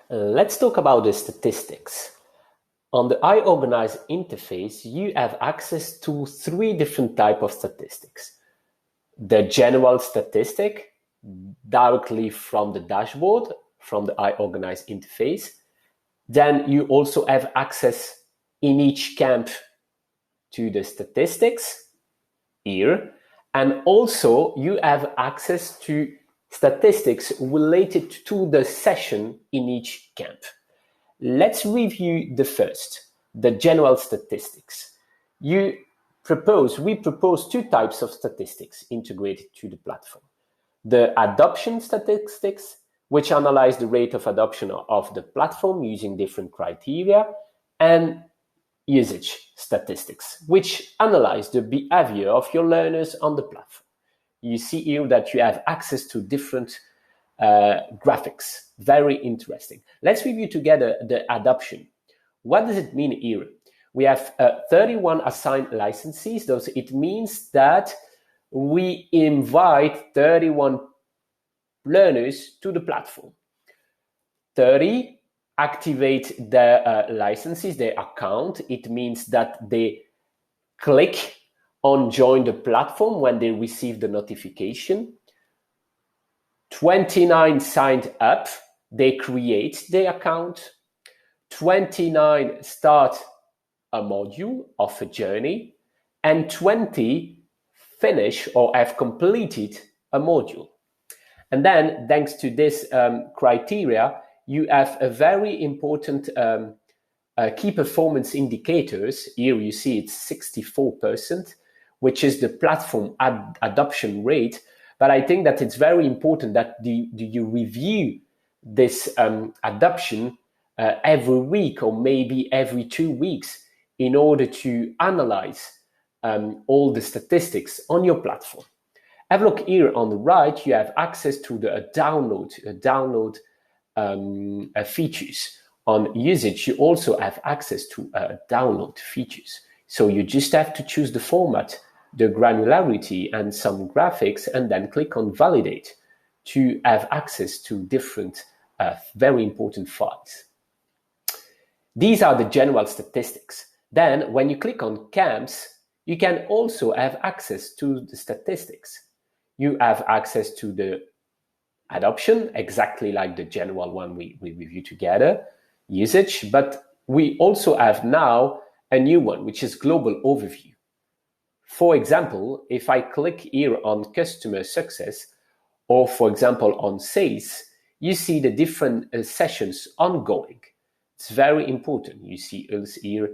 Let's talk about the statistics. On the Organise interface, you have access to three different types of statistics. The general statistic, directly from the dashboard, from the Organise interface. Then you also have access in each camp to the statistics here. And also you have access to statistics related to the session in each camp. Let's review the first, the general statistics. We propose two types of statistics integrated to the platform. The adoption statistics, which analyze the rate of adoption of the platform using different criteria, and usage statistics, which analyze the behavior of your learners on the platform. You see here that you have access to different graphics. Very interesting. Let's review together the adoption. What does it mean here? We have 31 assigned licenses. Thus, it means that we invite 31 learners to the platform. 30 activate their licenses, their account. It means that they click on join the platform when they receive the notification. 29 signed up, they create their account. 29 start a module of a journey, and 20 finish or have completed a module. And then, thanks to this criteria, you have a very important key performance indicators. Here you see it's 64%, which is the platform adoption rate. But I think that it's very important that you review this adoption every week or maybe every 2 weeks in order to analyze all the statistics on your platform. Have a look here on the right. You have access to the download features. On usage, you also have access to download features. So you just have to choose the format, the granularity, and some graphics, and then click on validate to have access to different very important files. These are the general statistics. Then when you click on camps, you can also have access to the statistics. You have access to the adoption, exactly like the general one we review together, usage, but we also have now a new one, which is global overview. For example, if I click here on customer success, or for example on sales, you see the different sessions ongoing. It's very important. You see us here,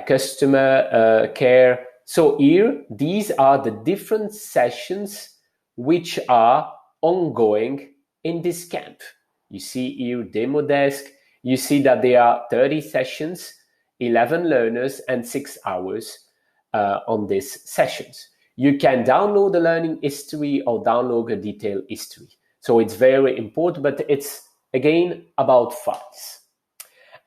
customer care. So here, these are the different sessions which are ongoing in this camp. You see here demo desk. You see that there are 30 sessions, 11 learners, and 6 hours on these sessions. You can download the learning history or download a detailed history. So it's very important, but it's again about files.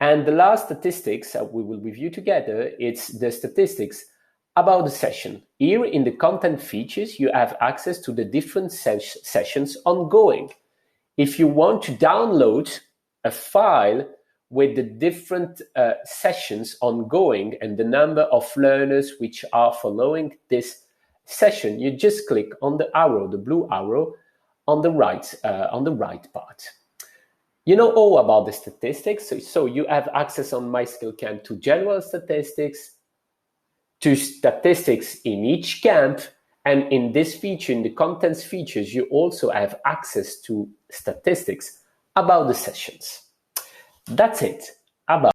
And the last statistics that we will review together, it's the statistics about the session. Here in the content features, you have access to the different sessions ongoing. If you want to download a file with the different sessions ongoing and the number of learners which are following this session, you just click on the arrow, the blue arrow on the right part. You know all about the statistics, so you have access on MySkillCamp to general statistics, to statistics in each camp, and in this feature, in the contents features, you also have access to statistics about the sessions. That's it about